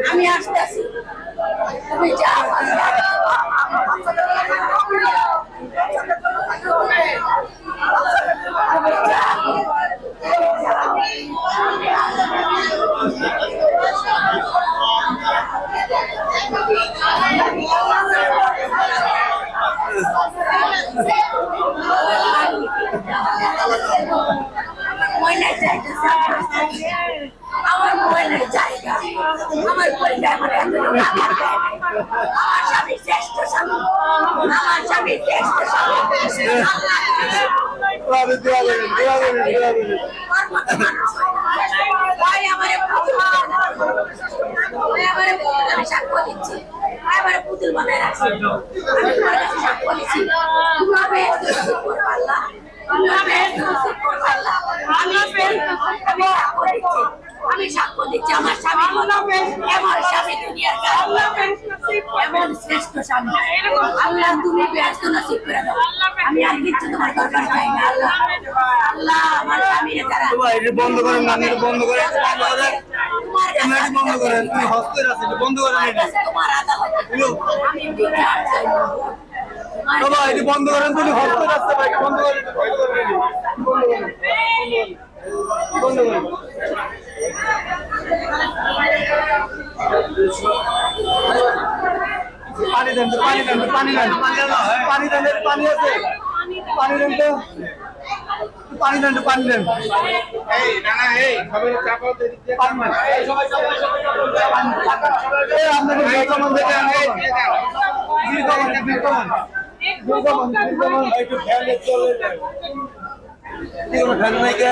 আমি আসতেছি তুমি যাও আমার মোবাইলের জায়গা আমার পরিবার আমার স্বামী শ্রেষ্ঠ স্বামী আমার স্বামী শ্রেষ্ঠ স্বামী আমি সাক্ষ্য দিচ্ছি আমার পুতুল বানায় রাখছি আমি তোমার কাছে সাক্ষ্য দিচ্ছি আমি সাক্ষ্য দিচ্ছি আমার স্বামী এমন স্বামী দুনিয়ার এমন শ্রেষ্ঠ স্বামী আল্লাহ তুমি ব্যস্ত নসিব করে দাও আমি আর কিচ্ছু তোমার দরকার চাই না আল্লাহ আল্লাহ আমার স্বামীর দ্বারা বন্ধ করেন না বন্ধ করেন বন্ধ করেন তুমি হস্তের আছে বন্ধ করেন তোমার আদালত আমি বিচার চাই বাবা এটি বন্ধ করেন তুমি হস্তের আছে ভাই বন্ধ করেন বন্ধ করেন পানি দেন পানি দেন পানি দেন পানি দেন পানি আছে পানি দেন তো পানি দেন পানি দেন এই না না এই সবাই চাপাও দিতে পানি এই সবাই এই আপনাদের জয়মান দেখে এই দীর্ঘমান একটু খেয়াল চলে যায় ঠিক আছে খেয়াল নাই কে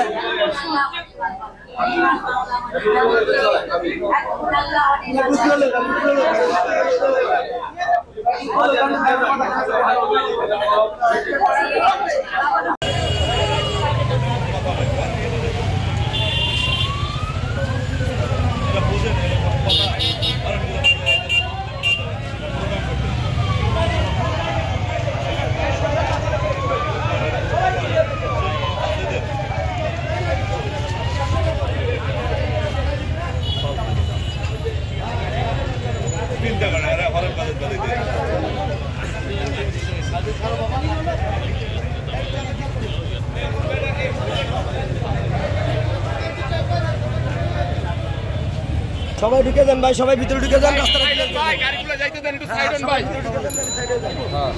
সবাই ঢুকে যান ভাই সবাই ভিতরে ঢুকে যান রাস্তায় ভাই গাড়িগুলো যাইতে দেন একটু সাইড হন ভাই হ্যাঁ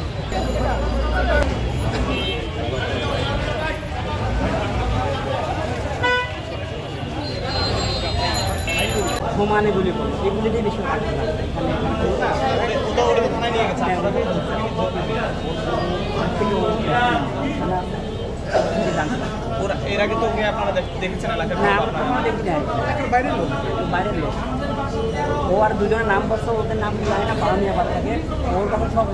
সমানে গুলি এগুলি দিয়ে বেশি থাকে না এখানে কোথাও ওটা থানায় নিয়ে গেছে ওরা এর আগে তো আপনারা দেখেছেন এলাকার বাইরের লোক ও আর দুজনের নাম বলছে ওদের নাম জানি না পাওয়া আবার থাকে ওর কাছে সব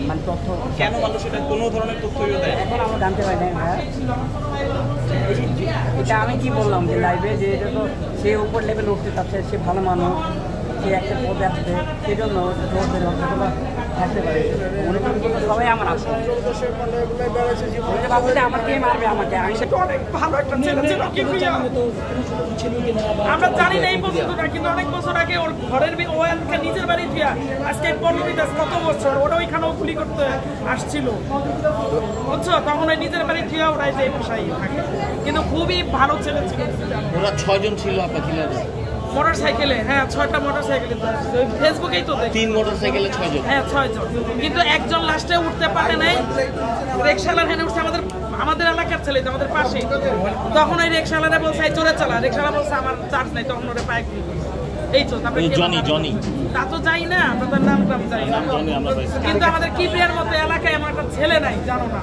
মানে তথ্য কেন মানুষ এটা কোনো ধরনের তথ্যই দেয় এখন আমরা জানতে পারি না ভাইয়া এটা আমি কি বললাম যে লাইভে যে এটা তো সে উপর লেভেল উঠতে চাচ্ছে সে ভালো মানুষ সে একটা পদে আসছে সেই জন্য জোরদের লক্ষ্যগুলো থাকতে পারে মনে করি সবাই আমার আসছে আমাকে মারবে আমাকে আমি সেটা অনেক ভালো একটা ছেলে ছিল আমরা জানি না এই পর্যন্ত না কিন্তু অনেক বছর আগে ওর ঘরের ওয়ানকে নিজের বাড়ি দিয়া আজকে 15 কত বছর ওরা ওইখানেও গুলি করতে আসছিল বুঝছো তখন ওই নিজের বাড়ি দিয়া ওরা এই পেশায় থাকে কিন্তু খুবই ভালো ছেলে ছিল ওরা 6 জন ছিল আপনার ছিল মোটরসাইকেলে হ্যাঁ 6টা মোটরসাইকেলে ফেসবুকেই তো 3 মোটরসাইকেলে 6 জন হ্যাঁ 6 জন কিন্তু একজন লাস্টে উঠতে পারে নাই রিকশালার হেনে উঠছে আমাদের আমাদের এলাকার ছেলে তো আমাদের পাশে। তখন ওই রিক্সাওয়ালারা বলছে চলে চালা, রিক্সাওয়ালা বলছে আমার চার্জ নাই, তখন ওরা পায়ে গুলি করছে। এই তো তারপরে জনি তা তো যাই না, আপনাদের নাম টাম যাই না, কিন্তু আমাদের কিবরিয়ার মতো এলাকায় আমার একটা ছেলে নাই, জানো না।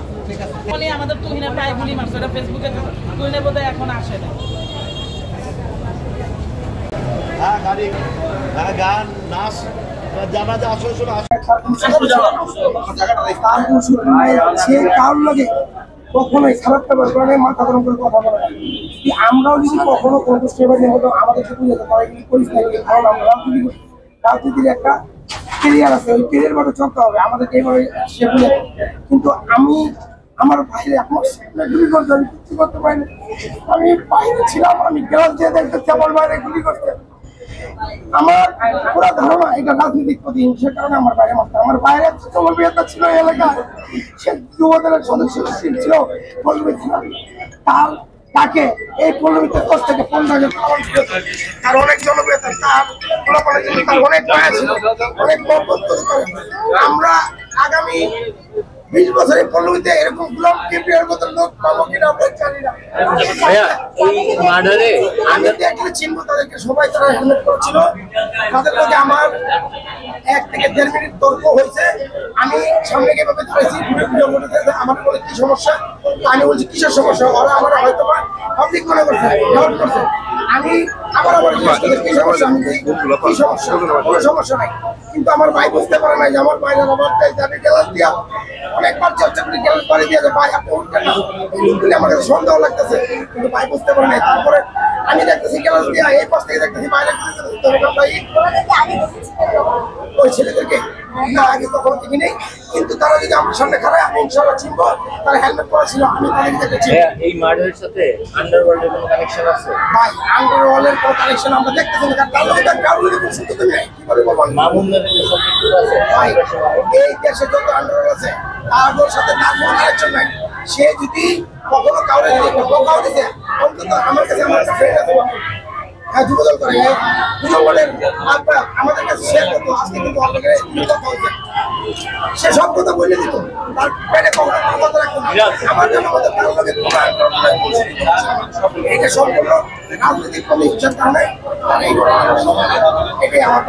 বলি আমাদের তুহিনের পায়ে গুলি মারছে, ওটা ফেসবুকে তুহিনের বোধহয় এখন আসে না। হ্যাঁ গাড়ি, হ্যাঁ গান, নাচ, জানাজা আসলে সে কারোর লাগে কখনোই খারাপ ব্যবহার করে নাই, মাথা গরম করে কথা বলে না। আমরাও যদি কখনো কোনো গোষ্ঠীবাদীর মতো আমাদেরকে বুঝাতে পারি করিস না, কারণ আমরা রাজনীতির একটা কেরিয়ার আছে, ওই কেরিয়ার মতো চলতে হবে আমাদেরকে এইভাবে সে বুঝে। কিন্তু আমি আমার বাইরে আমার গুলি করতে আমি কিছু করতে পারিনি। আমি বাইরে ছিলাম, আমি গ্লাস দিয়ে দেখতেছি আমার বাইরে গুলি করতে। আমার পুরো ধারণা এটা রাজনৈতিক প্রতিহিংসার কারণে আমার বাইরে মারতে। আমার বাইরে চলবিয়তা ছিল এই এলাকায়, সে যুবদলের সদস্য ছিল পল্লবী ছিলাম, তাকে এই পল্লবীতে 10 থেকে 15 জন তার অনেক জনপ্রিয়তা, তার অনেক মায়া ছিল, অনেক মহব্বত করে। আমরা আগামী 20 বছরে পল্লবীতে এরকম গুলাম কিবরিয়ার মতো লোক পাবো কিনা আমরা জানি না। আমি দেখলে চিনবো তাদেরকে, সবাই তারা হেলমেট করেছিল, তাদের মধ্যে আমার 1 থেকে 1.5 মিনিট তর্ক হয়েছে। আমি সামনে গিয়ে দাঁড়িয়েছি, আমার বলে কি সমস্যা, আমি বলছি কিসের সমস্যা, ওরা আমার হয়তো পাবলিক মনে করছে, ডাউট করছে। আমি আবার কি সমস্যা, আমি কি সমস্যা, কোনো সমস্যা নাই। কিন্তু আমার ভাই বুঝতে পারে নাই যে আমার বাইরে আমার আমি গেলাস দিয়া অনেকবার চর্চা করে গেলাস বাড়ি দিয়ে যে ভাই আপনি উঠবেন না, এই আমার কাছে সন্দেহ লাগতেছে, কিন্তু ভাই বুঝতে পারে নাই। তারপরে আমি দেখতেছি গেলাস দিয়া এই পাশ থেকে দেখতেছি বাইরে ওই ছেলেদেরকে না আগে কখনো দেখি নেই, কিন্তু তারা যদি আমার সামনে খারাপ আমি ইনশাআল্লাহ চিনবো। তারা হেলমেট পরা ছিল, আমি তাদেরকে দেখেছি। এই মার্ডারের সাথে আন্ডারওয়ার্ল্ডের কোনো কানেকশন আছে? ভাই আন্ডারওয়ার্ল্ডের কোনো কানেকশন আমরা দেখতেছি না, কারণ তার লোকের কারণে কোনো সুযোগ নেই। কি বলে বলবো মামুনের সম্পৃক্ত আছে ভাই, এই দেশে যত আন্ডারওয়ার্ল্ড আছে তার সাথে তার কোনো কানেকশন নাই। সে যদি কখনো কাউরে বোকাও দিতে, অন্তত আমার কাছে আমার ফ্রেন্ড আছে, হ্যাঁ যুবদল করে যুবদলের আমাদের কাছে শেয়ার করতো। আজকে কিন্তু আপনাকে কথা হয়েছে, সে সব কথা বলে দিত, তার পেটে কখনো কোনো কথা রাখতো না। আমার জন্য কথা তার লোকের এটা সম্পূর্ণ রাজনৈতিক প্রতিহিংসার কারণে এটাই আমার